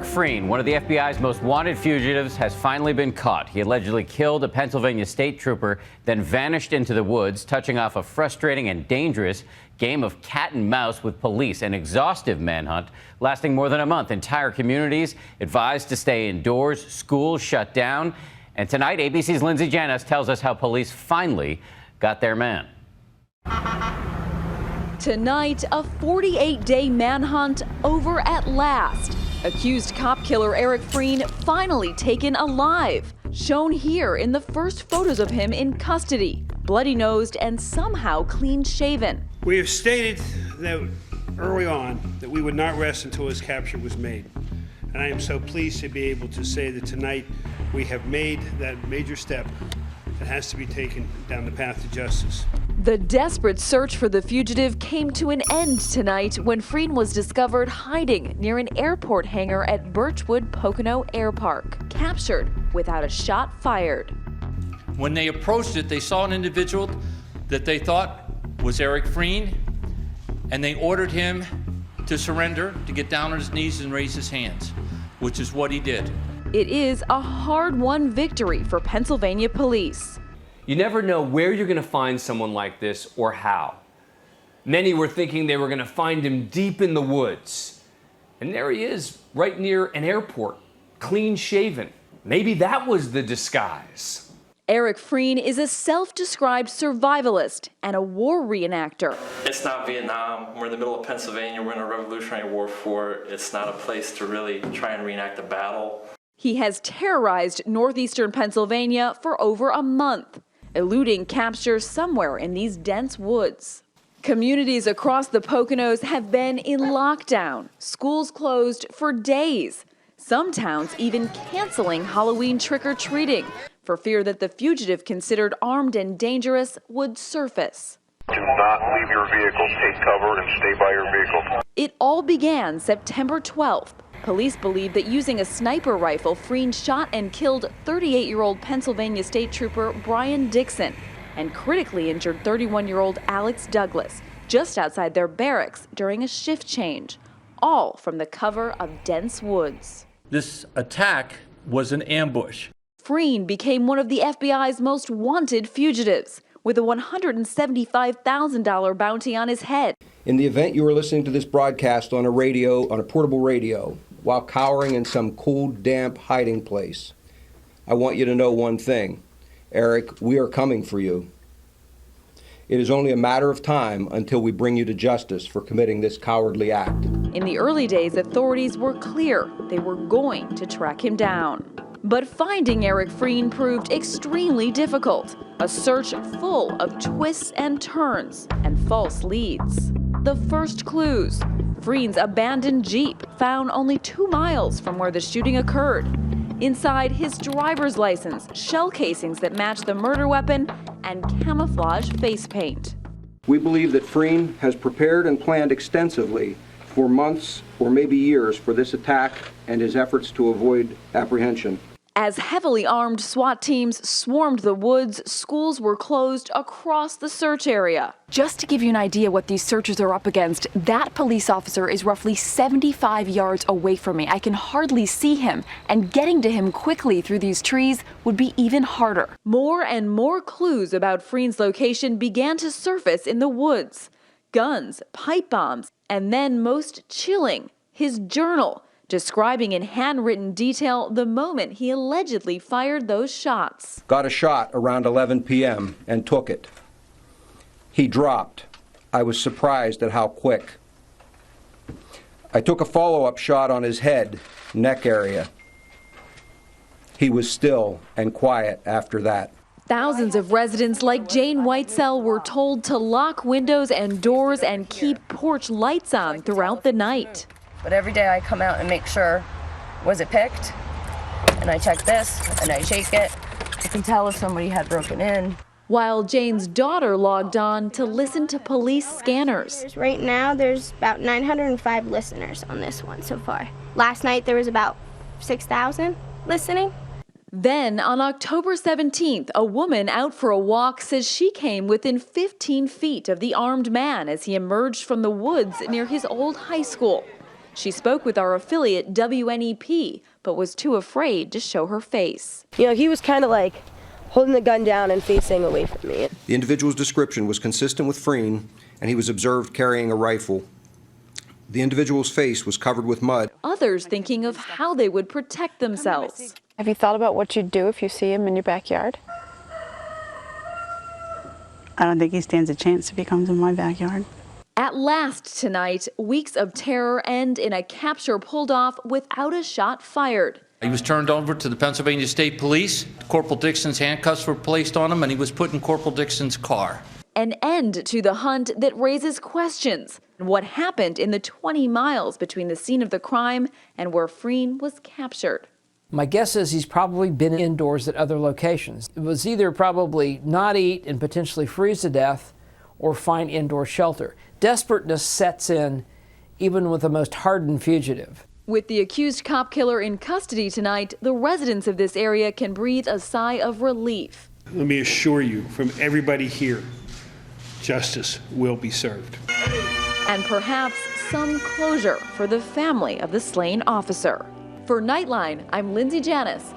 Frein, one of the FBI's most wanted fugitives, has finally been caught. He allegedly killed a Pennsylvania state trooper, then vanished into the woods, touching off a frustrating and dangerous game of cat and mouse with police, an exhaustive manhunt lasting more than a month. Entire communities advised to stay indoors, schools shut down. And tonight, ABC's Lindsay Janis tells us how police finally got their man. Tonight, a 48-day manhunt over at last. Accused cop killer Eric Frein finally taken alive. Shown here in the first photos of him in custody, bloody-nosed and somehow clean-shaven. We have stated that early on that we would not rest until his capture was made. And I am so pleased to be able to say that tonight we have made that major step that has to be taken down the path to justice. The desperate search for the fugitive came to an end tonight when Frein was discovered hiding near an airport hangar at Birchwood Pocono Air Park, captured without a shot fired. When they approached it, they saw an individual that they thought was Eric Frein, and they ordered him to surrender, to get down on his knees and raise his hands, which is what he did. It is a hard-won victory for Pennsylvania police. You never know where you're going to find someone like this or how. Many were thinking they were going to find him deep in the woods. And there he is, right near an airport, clean-shaven. Maybe that was the disguise. Eric Frein is a self-described survivalist and a war reenactor. It's not Vietnam. We're in the middle of Pennsylvania. We're in a Revolutionary War fort. It's not a place to really try and reenact a battle. He has terrorized northeastern Pennsylvania for over a month, eluding capture somewhere in these dense woods. Communities across the Poconos have been in lockdown, schools closed for days, some towns even canceling Halloween trick-or-treating for fear that the fugitive considered armed and dangerous would surface. Do not leave your vehicle, take cover and stay by your vehicle. It all began September 12th. Police believe that using a sniper rifle, Frein shot and killed 38-year-old Pennsylvania State Trooper Brian Dixon and critically injured 31-year-old Alex Douglas just outside their barracks during a shift change, all from the cover of dense woods. This attack was an ambush. Frein became one of the FBI's most wanted fugitives, with a $175,000 bounty on his head. In the event you are listening to this broadcast on a portable radio, while cowering in some cool, damp hiding place, I want you to know one thing. Eric, we are coming for you. It is only a matter of time until we bring you to justice for committing this cowardly act. In the early days, authorities were clear they were going to track him down. But finding Eric Frein proved extremely difficult, a search full of twists and turns and false leads. The first clues: Frein's abandoned Jeep found only 2 miles from where the shooting occurred. Inside, his driver's license, shell casings that match the murder weapon, and camouflage face paint. We believe that Frein has prepared and planned extensively for months or maybe years for this attack and his efforts to avoid apprehension. As heavily armed SWAT teams swarmed the woods, schools were closed across the search area. Just to give you an idea what these searchers are up against, that police officer is roughly 75 yards away from me. I can hardly see him, and getting to him quickly through these trees would be even harder. More and more clues about Frein's location began to surface in the woods. Guns, pipe bombs, and then most chilling, his journal, describing in handwritten detail the moment he allegedly fired those shots. Got a shot around 11 p.m. and took it. He dropped. I was surprised at how quick. I took a follow-up shot on his head, neck area. He was still and quiet after that. Thousands of residents like Jane Whitesell were told to lock windows and doors and keep porch lights on throughout the night. But every day I come out and make sure, was it picked? And I check this, and I shake it. I can tell if somebody had broken in. While Jane's daughter logged on to listen to police scanners. Right now, there's about 905 listeners on this one so far. Last night, there was about 6,000 listening. Then, on October 17th, a woman out for a walk says she came within 15 feet of the armed man as he emerged from the woods near his old high school. She spoke with our affiliate WNEP, but was too afraid to show her face. You know, he was kind of like holding the gun down and facing away from me. The individual's description was consistent with Frein, and he was observed carrying a rifle. The individual's face was covered with mud. Others thinking of how they would protect themselves. Have you thought about what you'd do if you see him in your backyard? I don't think he stands a chance if he comes in my backyard. At last tonight, weeks of terror end in a capture pulled off without a shot fired. He was turned over to the Pennsylvania State Police. Corporal Dixon's handcuffs were placed on him, and he was put in Corporal Dixon's car. An end to the hunt that raises questions. What happened in the 20 miles between the scene of the crime and where Frein was captured? My guess is he's probably been indoors at other locations. It was either probably not eat and potentially freeze to death or find indoor shelter. Desperateness sets in even with the most hardened fugitive. With the accused cop killer in custody tonight, the residents of this area can breathe a sigh of relief. Let me assure you, from everybody here, justice will be served. And perhaps some closure for the family of the slain officer. For Nightline, I'm Lindsay Janis.